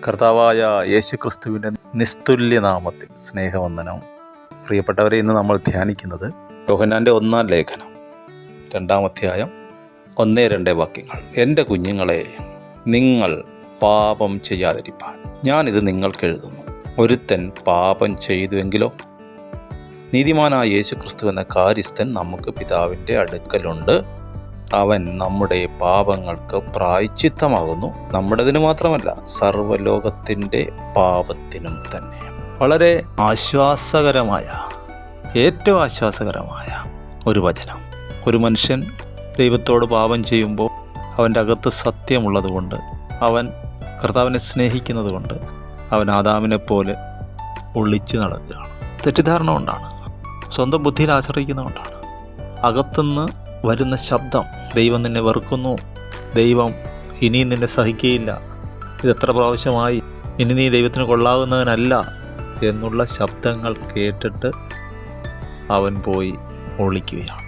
കർത്താവായ യേശുക്രിസ്തുവിൻ്റെ നിസ്തുല്യ നാമത്തിൽ സ്നേഹവന്ദനം. പ്രിയപ്പെട്ടവരെ, ഇന്ന് നമ്മൾ ധ്യാനിക്കുന്നത് യോഹന്നാൻ്റെ 1-ാം ലേഖനം 2-ാം അധ്യായം 1-2 വാക്യങ്ങൾ. എൻ്റെ കുഞ്ഞുങ്ങളെ, നിങ്ങൾ പാപം ചെയ്യാതിരിപ്പാൻ ഞാനിത് നിങ്ങൾക്ക് എഴുതുന്നു. ഒരുത്തൻ പാപം ചെയ്തുവെങ്കിലോ, നീതിമാനായ യേശുക്രിസ്തു എന്ന കാര്യസ്ഥൻ നമുക്ക് പിതാവിൻ്റെ അടുക്കലുണ്ട്. അവൻ നമ്മുടെ പാപങ്ങൾക്ക് പ്രായശ്ചിത്തമാകുന്നു. നമ്മുടേതിന് മാത്രമല്ല, സർവ്വലോകത്തിൻ്റെ പാപത്തിനും തന്നെ. വളരെ ആശ്വാസകരമായ, ഏറ്റവും ആശ്വാസകരമായ ഒരു വചനം. ഒരു മനുഷ്യൻ ദൈവത്തോട് പാപം ചെയ്യുമ്പോൾ അവൻ്റെ അകത്ത് സത്യമുള്ളത് കൊണ്ട്, അവൻ കർത്താവിനെ സ്നേഹിക്കുന്നത് കൊണ്ട്, അവൻ ആദാമിനെ പോലെ ഒളിച്ചു നടക്കുകയാണ്. തെറ്റിദ്ധാരണ കൊണ്ടാണ്, സ്വന്തം ബുദ്ധിയിൽ ആശ്രയിക്കുന്നതുകൊണ്ടാണ്. അകത്തുനിന്ന് വരുന്ന ശബ്ദം, ദൈവം നിന്നെ വെറുക്കുന്നു, ദൈവം ഇനിയും നിന്നെ സഹിക്കുകയില്ല, ഇതെത്ര പ്രാവശ്യമായി, ഇനി നീ ദൈവത്തിന് കൊള്ളാവുന്നവനല്ല എന്നുള്ള ശബ്ദങ്ങൾ കേട്ടിട്ട് അവൻ പോയി ഒളിക്കുകയാണ്.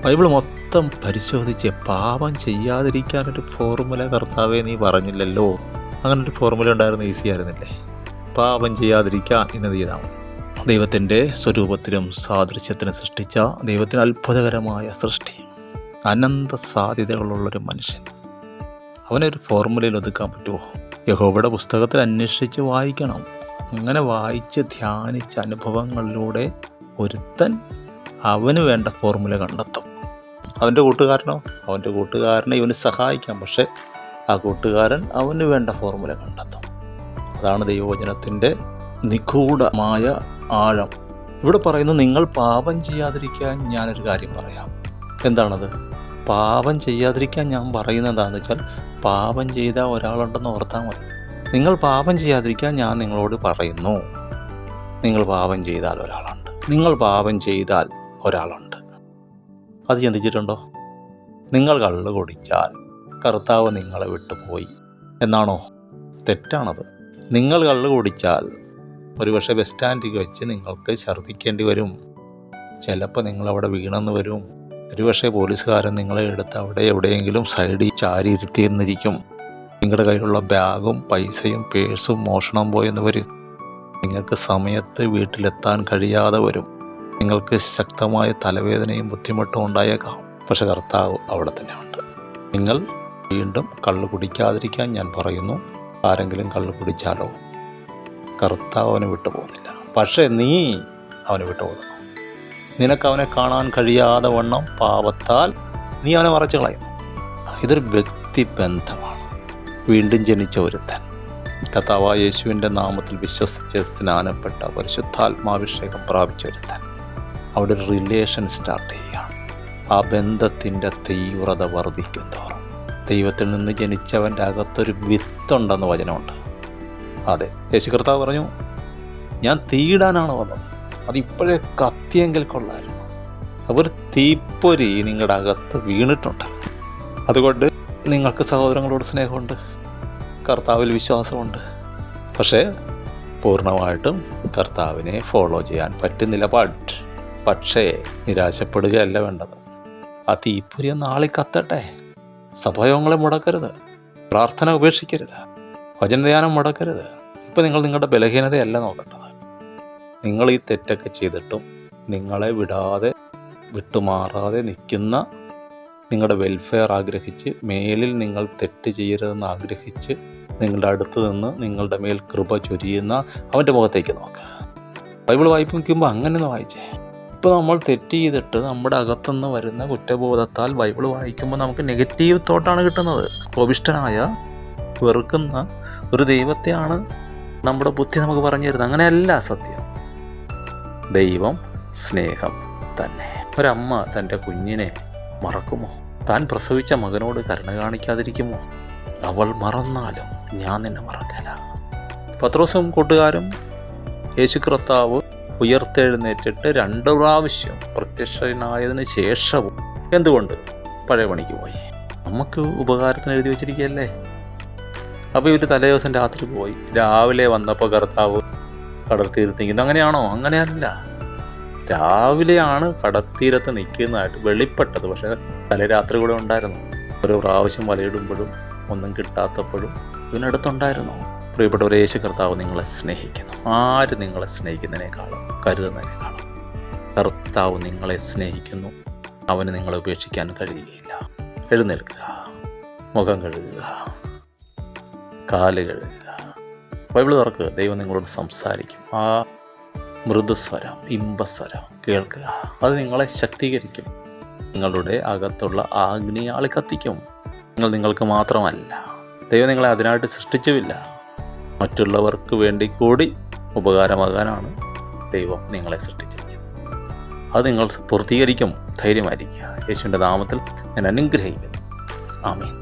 ബൈബിൾ മൊത്തം പരിശോധിച്ച് പാപം ചെയ്യാതിരിക്കാനൊരു ഫോർമുല കർത്താവേ നീ പറഞ്ഞില്ലല്ലോ. അങ്ങനൊരു ഫോർമുല ഉണ്ടായിരുന്ന ഈസി ആയിരുന്നില്ലേ? പാപം ചെയ്യാതിരിക്കാൻ ഇന്നത് ചെയ്താൽ മതി. ദൈവത്തിൻ്റെ സ്വരൂപത്തിലും സാദൃശ്യത്തിനും സൃഷ്ടിച്ച ദൈവത്തിന് അത്ഭുതകരമായ സൃഷ്ടി, അനന്ത സാധ്യതകളുള്ളൊരു മനുഷ്യൻ, അവനൊരു ഫോർമുലയിൽ ഒതുക്കാൻ പറ്റുമോ? യഹോവയുടെ പുസ്തകത്തിൽ അന്വേഷിച്ച് വായിക്കണം. അങ്ങനെ വായിച്ച് ധ്യാനിച്ച അനുഭവങ്ങളിലൂടെ ഒരുത്തൻ അവന് വേണ്ട ഫോർമുല കണ്ടെത്തും. അവൻ്റെ കൂട്ടുകാരനെ ഇവന് സഹായിക്കാം, പക്ഷെ ആ കൂട്ടുകാരൻ അവന് വേണ്ട ഫോർമുല കണ്ടെത്തും. അതാണ് ദൈവവചനത്തിൻ്റെ നിഗൂഢമായ ആഴം. ഇവിടെ പറയുന്നു, നിങ്ങൾ പാപം ചെയ്യാതിരിക്കാൻ ഞാനൊരു കാര്യം പറയാം. എന്താണത്? പാപം ചെയ്യാതിരിക്കാൻ ഞാൻ പറയുന്നത് എന്താണെന്ന് വെച്ചാൽ, പാപം ചെയ്ത ഒരാളുണ്ടെന്ന് ഓർത്താൽ മതി. നിങ്ങൾ പാപം ചെയ്യാതിരിക്കാൻ ഞാൻ നിങ്ങളോട് പറയുന്നു. നിങ്ങൾ പാപം ചെയ്താൽ ഒരാളുണ്ട്, നിങ്ങൾ പാപം ചെയ്താൽ ഒരാളുണ്ട്. അത് ചിന്തിച്ചിട്ടുണ്ടോ? നിങ്ങൾ കള്ള് കുടിച്ചാൽ കർത്താവ് നിങ്ങളെ വിട്ടുപോയി എന്നാണോ? തെറ്റാണത്. നിങ്ങൾ കള്ള് കുടിച്ചാൽ ഒരുപക്ഷെ ബസ് സ്റ്റാൻഡിൽ വെച്ച് നിങ്ങൾക്ക് ഛർദ്ദിക്കേണ്ടി വരും. ചിലപ്പോൾ നിങ്ങളവിടെ വീണെന്ന് വരും. ഒരുപക്ഷെ പോലീസുകാരൻ നിങ്ങളെ എടുത്ത് അവിടെ എവിടെയെങ്കിലും സൈഡിൽ ചാരി ഇരുത്തിയെന്നിരിക്കും. നിങ്ങളുടെ കയ്യിലുള്ള ബാഗും പൈസയും പേഴ്സും മോഷണം പോയെന്ന് വരും. നിങ്ങൾക്ക് സമയത്ത് വീട്ടിലെത്താൻ കഴിയാതെ വരും. നിങ്ങൾക്ക് ശക്തമായ തലവേദനയും ബുദ്ധിമുട്ടും ഉണ്ടായേക്കാം. പക്ഷെ കർത്താവ് അവിടെ തന്നെ ഉണ്ട്. നിങ്ങൾ വീണ്ടും കള്ള് കുടിക്കാതിരിക്കാൻ ഞാൻ പറയുന്നു. ആരെങ്കിലും കള്ള് കുടിച്ചാലോ, കർത്താവ് അവനെ വിട്ടു പോകുന്നില്ല. പക്ഷേ നീ അവനെ വിട്ടു പോകുന്നു. നിനക്ക് അവനെ കാണാൻ കഴിയാതെ വണ്ണം പാപത്താൽ നീ അവനെ മറച്ചു കളയുന്നു. ഇതൊരു വ്യക്തിബന്ധമാണ്. വീണ്ടും ജനിച്ച ഒരുത്തൻ, കർത്താവായ യേശുവിൻ്റെ നാമത്തിൽ വിശ്വസിച്ച് സ്നാനപ്പെട്ട, പരിശുദ്ധാത്മാഭിഷേകം പ്രാപിച്ച ഒരുത്തൻ, അവിടെ ഒരു റിലേഷൻ സ്റ്റാർട്ട് ചെയ്യുകയാണ്. ആ ബന്ധത്തിൻ്റെ തീവ്രത വർദ്ധിക്കും തോറും ദൈവത്തിൽ നിന്ന് ജനിച്ചവൻ്റെ അകത്തൊരു വിത്തുണ്ടെന്ന് വചനമുണ്ട്. അതെ, യേശു കർത്താവ് പറഞ്ഞു, ഞാൻ തീയിടാനാണ് വന്നത്, അതിപ്പോഴേ കത്തിയെങ്കിൽ കൊള്ളായിരുന്നു. അപ്പോൾ ഒരു തീപ്പൊരി നിങ്ങളുടെ അകത്ത് വീണിട്ടുണ്ട്. അതുകൊണ്ട് നിങ്ങൾക്ക് സഹോദരങ്ങളോട് സ്നേഹമുണ്ട്, കർത്താവിൽ വിശ്വാസമുണ്ട്. പക്ഷേ പൂർണ്ണമായിട്ടും കർത്താവിനെ ഫോളോ ചെയ്യാൻ പറ്റുന്നില്ല. പക്ഷേ നിരാശപ്പെടുകയല്ല വേണ്ടത്. ആ തീപ്പൊരി നാളെ കത്തട്ടെ. സഭായോഗങ്ങളെ മുടക്കരുത്, പ്രാർത്ഥന ഉപേക്ഷിക്കരുത്, വചനധ്യാനം മുടക്കരുത്. ഇപ്പം നിങ്ങൾ നിങ്ങളുടെ ബലഹീനതയല്ല നോക്കേണ്ടത്. നിങ്ങൾ ഈ തെറ്റൊക്കെ ചെയ്തിട്ടും നിങ്ങളെ വിട്ടുമാറാതെ നിൽക്കുന്ന, നിങ്ങളുടെ വെൽഫെയർ ആഗ്രഹിച്ച്, മേലിൽ നിങ്ങൾ തെറ്റ് ചെയ്യരുതെന്ന് ആഗ്രഹിച്ച് നിങ്ങളുടെ അടുത്ത് നിന്ന് നിങ്ങളുടെ മേൽ കൃപ ചൊരിയുന്ന അവൻ്റെ മുഖത്തേക്ക് നോക്കുക. ബൈബിൾ വായിക്കുമ്പോൾ അങ്ങനെ ഒന്ന് വായിച്ചേ. ഇപ്പോൾ നമ്മൾ തെറ്റ് ചെയ്തിട്ട് നമ്മുടെ അകത്തുനിന്ന് വരുന്ന കുറ്റബോധത്താൽ ബൈബിൾ വായിക്കുമ്പോൾ നമുക്ക് നെഗറ്റീവ് തോട്ടാണ് കിട്ടുന്നത്. കോപിഷ്ഠനായ, വെറുക്കുന്ന ഒരു ദൈവത്തെയാണ് നമ്മുടെ ബുദ്ധി നമുക്ക് പറഞ്ഞു തരുന്നത്. അങ്ങനെയല്ല സത്യം. ദൈവം സ്നേഹം തന്നെ. ഒരമ്മ തൻ്റെ കുഞ്ഞിനെ മറക്കുമോ? താൻ പ്രസവിച്ച മകനോട് കരുണ കാണിക്കാതിരിക്കുമോ? അവൾ മറന്നാലും ഞാൻ നിന്നെ മറക്കല. പത്രോസും കൂട്ടുകാരും യേശു കർത്താവ് ഉയർത്തെഴുന്നേറ്റിട്ട് 2 പ്രാവശ്യം പ്രത്യക്ഷനായതിന് ശേഷവും എന്തുകൊണ്ട് പഴയ പണിക്ക് പോയി? നമുക്ക് ഉപകാരത്തിന് എഴുതി വെച്ചിരിക്കുകയല്ലേ. അപ്പോൾ ഇവർ തലേ ദിവസം രാത്രി പോയി, രാവിലെ വന്നപ്പോൾ കർത്താവ് കടൽത്തീരത്ത് നിൽക്കുന്നത്. അങ്ങനെയാണോ? അങ്ങനെയല്ല. രാവിലെയാണ് കടൽത്തീരത്ത് നിൽക്കുന്നതായിട്ട് വെളിപ്പെട്ടത്. പക്ഷേ തലേ രാത്രി കൂടെ ഉണ്ടായിരുന്നു. ഓരോ പ്രാവശ്യം വലയിടുമ്പോഴും ഒന്നും കിട്ടാത്തപ്പോഴും ഇവനടുത്തുണ്ടായിരുന്നു. പ്രിയപ്പെട്ടവരെ, യേശു കർത്താവ് നിങ്ങളെ സ്നേഹിക്കുന്നു. ആര് നിങ്ങളെ സ്നേഹിക്കുന്നതിനേക്കാളും കരുതുന്നതിനേക്കാളും കർത്താവ് നിങ്ങളെ സ്നേഹിക്കുന്നു. അവന് നിങ്ങളെ ഉപേക്ഷിക്കാൻ കഴിയുകയില്ല. എഴുന്നേൽക്കുക, മുഖം കഴുകുക, കാല് കഴുകുക, ബൈബിൾ തുറക്കുക. ദൈവം നിങ്ങളോട് സംസാരിക്കും. ആ മൃദുസ്വരം, ഇമ്പസ്വരം കേൾക്കുക. അത് നിങ്ങളെ ശക്തീകരിക്കും. നിങ്ങളുടെ അകത്തുള്ള അഗ്നി ആളി കത്തിക്കും. നിങ്ങൾക്ക് മാത്രമല്ല, ദൈവം നിങ്ങളെ അതിനായിട്ട് സൃഷ്ടിച്ചുമില്ല. മറ്റുള്ളവർക്ക് വേണ്ടി കൂടി ഉപകാരമാകാനാണ് ദൈവം നിങ്ങളെ സൃഷ്ടിച്ചിരിക്കുന്നത്. അത് നിങ്ങൾ പൂർത്തീകരിക്കും. ധൈര്യമായിരിക്കുക. യേശുവിൻ്റെ നാമത്തിൽ ഞാൻ അനുഗ്രഹിക്കുന്നു. ആമേൻ.